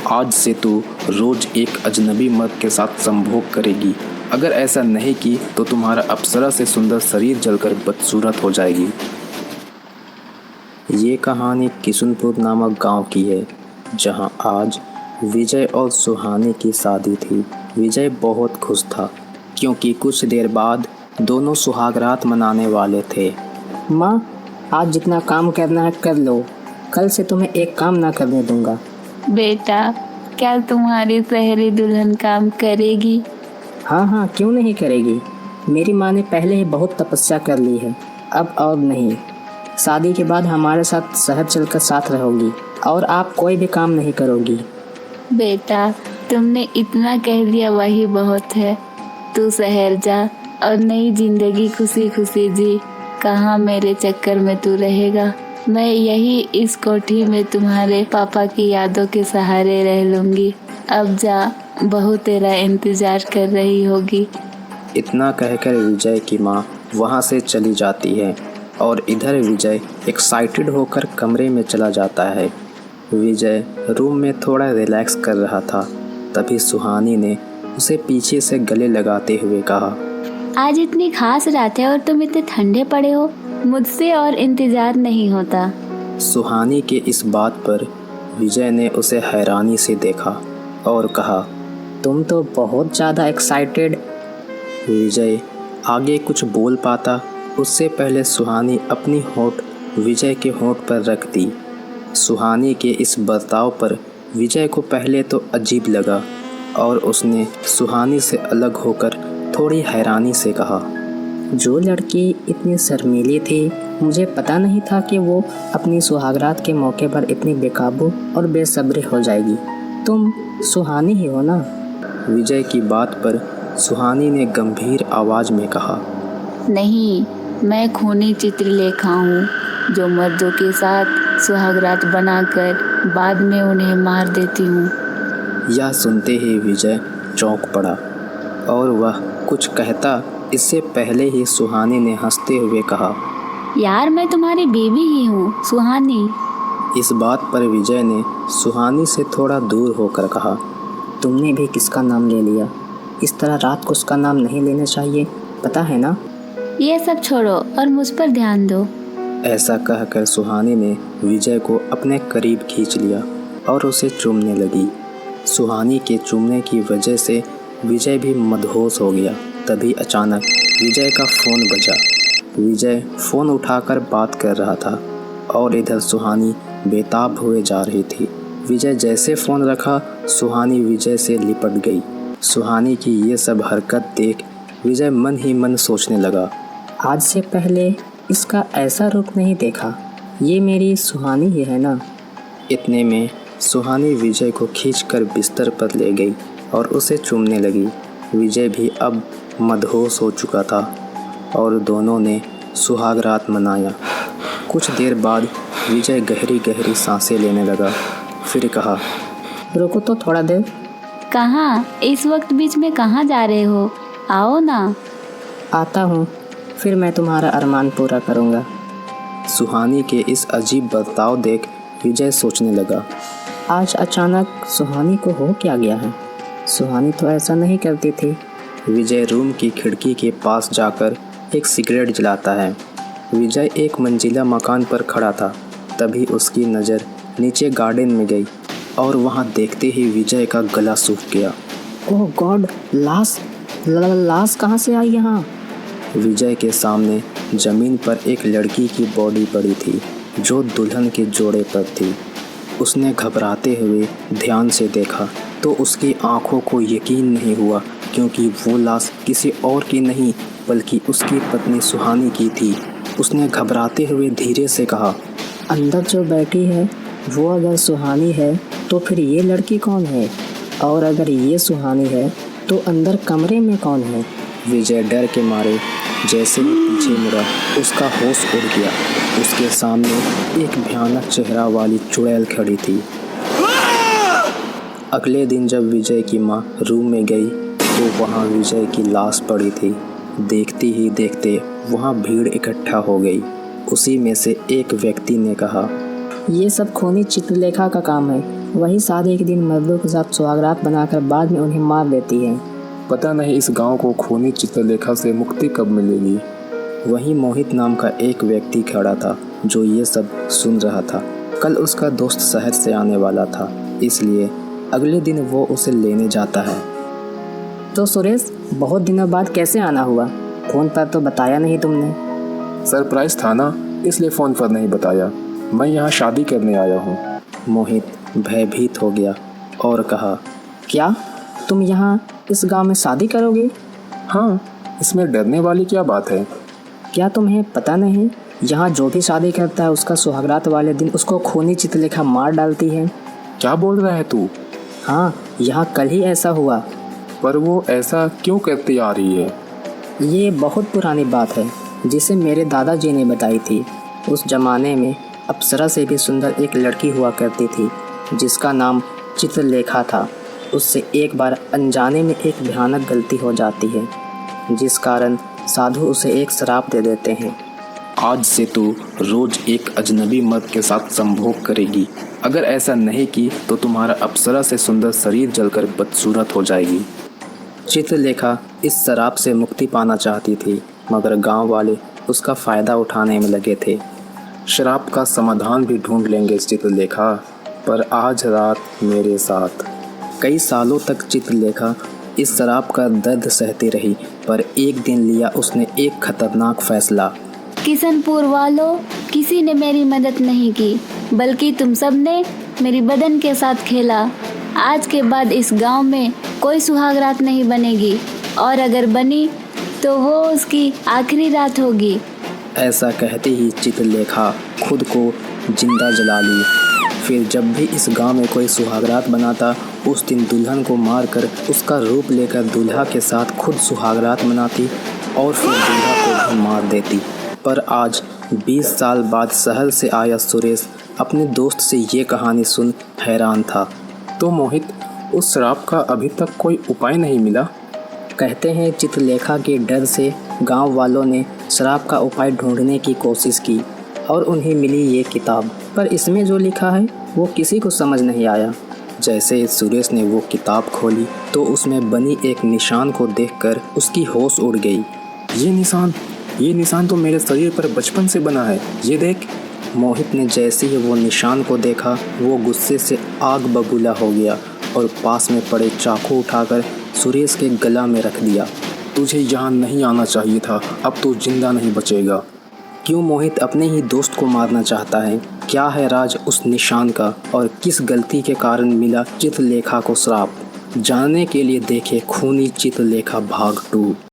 आज से तू रोज एक अजनबी मर्द के साथ संभोग करेगी। अगर ऐसा नहीं की तो तुम्हारा अप्सरा से सुंदर शरीर जलकर बदसूरत हो जाएगी। ये कहानी किशुनपुर नामक गांव की है, जहां आज विजय और सुहानी की शादी थी। विजय बहुत खुश था क्योंकि कुछ देर बाद दोनों सुहागरात मनाने वाले थे। माँ, आज जितना काम करना है कर लो, कल से तुम्हें एक काम ना करने दूंगा। बेटा, क्या तुम्हारी सहेली दुल्हन काम करेगी? हाँ, क्यों नहीं करेगी। मेरी माँ ने पहले ही बहुत तपस्या कर ली है, अब और नहीं। शादी के बाद हमारे साथ शहर चलकर साथ रहोगी और आप कोई भी काम नहीं करोगी। बेटा, तुमने इतना कह दिया वही बहुत है। तू शहर जा और नई जिंदगी खुशी खुशी जी। कहाँ मेरे चक्कर में तू रहेगा। मैं यही इस कोठी में तुम्हारे पापा की यादों के सहारे रह लूंगी। अब जा, बहू तेरा इंतजार कर रही होगी। इतना कहकर विजय की माँ वहाँ से चली जाती है और इधर विजय एक्साइटेड होकर कमरे में चला जाता है। विजय रूम में थोड़ा रिलैक्स कर रहा था, तभी सुहानी ने उसे पीछे से गले लगाते हुए कहा, आज इतनी खास रात है और तुम इतने ठंडे पड़े हो। मुझसे और इंतजार नहीं होता। सुहानी के इस बात पर विजय ने उसे हैरानी से देखा और कहा, तुम तो बहुत ज़्यादा एक्साइटेड। विजय आगे कुछ बोल पाता उससे पहले सुहानी अपनी होंठ विजय के होंठ पर रख दी। सुहानी के इस बर्ताव पर विजय को पहले तो अजीब लगा और उसने सुहानी से अलग होकर थोड़ी हैरानी से कहा, जो लड़की इतनी शर्मीली थी, मुझे पता नहीं था कि वो अपनी सुहागरात के मौके पर इतनी बेकाबू और बेसब्री हो जाएगी। तुम सुहानी ही हो ना? विजय की बात पर सुहानी ने गंभीर आवाज में कहा, नहीं, मैं खूनी चित्रलेखा हूँ, जो मर्दों के साथ सुहागरात बनाकर बाद में उन्हें मार देती हूँ। यह सुनते ही विजय चौंक पड़ा और वह कुछ कहता इससे पहले ही सुहानी ने हंसते हुए कहा, यार, मैं तुम्हारी बीवी ही हूँ, सुहानी। इस बात पर विजय ने सुहानी से थोड़ा दूर होकर कहा, तुमने भी किसका नाम ले लिया? इस तरह रात को उसका नाम नहीं लेना चाहिए, पता है ना? ये सब छोड़ो और मुझ पर ध्यान दो। ऐसा कहकर सुहानी ने विजय को अपने करीब खींच लिया और उसे चूमने लगी। सुहानी के चूमने की वजह से विजय भी मदहोश हो गया। तभी अचानक विजय का फ़ोन बजा। विजय फ़ोन उठाकर बात कर रहा था और इधर सुहानी बेताब हुए जा रही थी। विजय जैसे फ़ोन रखा, सुहानी विजय से लिपट गई। सुहानी की ये सब हरकत देख विजय मन ही मन सोचने लगा, आज से पहले इसका ऐसा रुख नहीं देखा। ये मेरी सुहानी ही है ना? इतने में सुहानी विजय को खींचकर बिस्तर पर ले गई और उसे चूमने लगी। विजय भी अब मदहोश हो चुका था और दोनों ने सुहाग रात मनाया। कुछ देर बाद विजय गहरी गहरी सांसें लेने लगा, फिर कहा, रुको तो थोड़ा देर। कहाँ? इस वक्त बीच में कहाँ जा रहे हो? आओ ना। आता हूँ, फिर मैं तुम्हारा अरमान पूरा करूँगा। सुहानी के इस अजीब बर्ताव देख विजय सोचने लगा, आज अचानक सुहानी को हो क्या गया है? सुहानी तो ऐसा नहीं करती थी। विजय रूम की खिड़की के पास जाकर एक सिगरेट जलाता है। विजय एक मंजिला मकान पर खड़ा था, तभी उसकी नज़र नीचे गार्डन में गई और वहाँ देखते ही विजय का गला सूख गया। ओह गॉड, लाश कहाँ से आई यहाँ? विजय के सामने ज़मीन पर एक लड़की की बॉडी पड़ी थी जो दुल्हन के जोड़े पर थी। उसने घबराते हुए ध्यान से देखा तो उसकी आंखों को यकीन नहीं हुआ, क्योंकि वो लाश किसी और की नहीं बल्कि उसकी पत्नी सुहानी की थी। उसने घबराते हुए धीरे से कहा, अंदर जो बैठी है वो अगर सुहानी है तो फिर ये लड़की कौन है? और अगर ये सुहानी है तो अंदर कमरे में कौन है? विजय डर के मारे जैसे ही पीछे मुड़ा, उसका होश उड़ गया। उसके सामने एक भयानक चेहरा वाली चुड़ैल खड़ी थी। अगले दिन जब विजय की माँ रूम में गई तो वहाँ विजय की लाश पड़ी थी। देखते ही देखते वहाँ भीड़ इकट्ठा हो गई। उसी में से एक व्यक्ति ने कहा, ये सब खूनी चित्रलेखा का काम है, वही शादी के दिन मर्दों के साथ सुहागरात बनाकर बाद में उन्हें मार देती है। पता नहीं इस गांव को खूनी चित्रलेखा से मुक्ति कब मिलेगी। वहीं मोहित नाम का एक व्यक्ति खड़ा था जो ये सब सुन रहा था। कल उसका दोस्त शहर से आने वाला था, इसलिए अगले दिन वो उसे लेने जाता है। तो सुरेश, बहुत दिनों बाद कैसे आना हुआ? फ़ोन पर तो बताया नहीं तुमने। सरप्राइज था ना, इसलिए फ़ोन पर नहीं बताया। मैं यहाँ शादी करने आया हूँ। मोहित भयभीत हो गया और कहा, क्या तुम यहाँ इस गांव में शादी करोगे? हाँ, इसमें डरने वाली क्या बात है। क्या तुम्हें पता नहीं, यहाँ जो भी शादी करता है उसका सुहागरात वाले दिन उसको खूनी चित्रलेखा मार डालती है। क्या बोल रहा है तू? हाँ, यहाँ कल ही ऐसा हुआ। पर वो ऐसा क्यों करती आ रही है? ये बहुत पुरानी बात है जिसे मेरे दादाजी ने बताई थी। उस जमाने में अप्सरा से भी सुंदर एक लड़की हुआ करती थी जिसका नाम चित्रलेखा था। उससे एक बार अनजाने में एक भयानक गलती हो जाती है जिस कारण साधु उसे एक श्राप दे देते हैं। आज से तू रोज एक अजनबी मर्द के साथ संभोग करेगी। अगर ऐसा नहीं की तो तुम्हारा अप्सरा से सुंदर शरीर जलकर बदसूरत हो जाएगी। चित्रलेखा इस श्राप से मुक्ति पाना चाहती थी, मगर गांव वाले उसका फ़ायदा उठाने में लगे थे। श्राप का समाधान भी ढूंढ लेंगे चित्रलेखा, पर आज रात मेरे साथ। कई सालों तक चित्रलेखा इस श्राप का दर्द सहती रही, पर एक दिन लिया उसने एक खतरनाक फैसला। किशनपुर वालों, किसी ने मेरी मदद नहीं की, बल्कि तुम सब ने मेरी बदन के साथ खेला। आज के बाद इस गांव में कोई सुहागरात नहीं बनेगी, और अगर बनी तो वो उसकी आखिरी रात होगी। ऐसा कहते ही चित्रलेखा खुद को जिंदा जला ली। फिर जब भी इस गांव में कोई सुहागरात बनाता, उस दिन दुल्हन को मारकर उसका रूप लेकर दूल्हा के साथ खुद सुहागरात मनाती और फिर दूल्हा को भी मार देती। पर आज 20 साल बाद शहर से आया सुरेश अपने दोस्त से ये कहानी सुन हैरान था। तो मोहित, उस श्राप का अभी तक कोई उपाय नहीं मिला? कहते हैं चित्रलेखा के डर से गांव वालों ने श्राप का उपाय ढूंढने की कोशिश की और उन्हें मिली ये किताब, पर इसमें जो लिखा है वो किसी को समझ नहीं आया। जैसे ही सुरेश ने वो किताब खोली तो उसमें बनी एक निशान को देखकर उसकी होश उड़ गई। ये निशान तो मेरे शरीर पर बचपन से बना है, ये देख। मोहित ने जैसे ही वो निशान को देखा, वो गुस्से से आग बबूला हो गया और पास में पड़े चाकू उठाकर सुरेश के गला में रख दिया। तुझे यहाँ नहीं आना चाहिए था, अब तू जिंदा नहीं बचेगा। क्यों मोहित अपने ही दोस्त को मारना चाहता है? क्या है राज उस निशान का और किस गलती के कारण मिला चित्रलेखा को श्राप? जानने के लिए देखें खूनी चित्रलेखा भाग 2।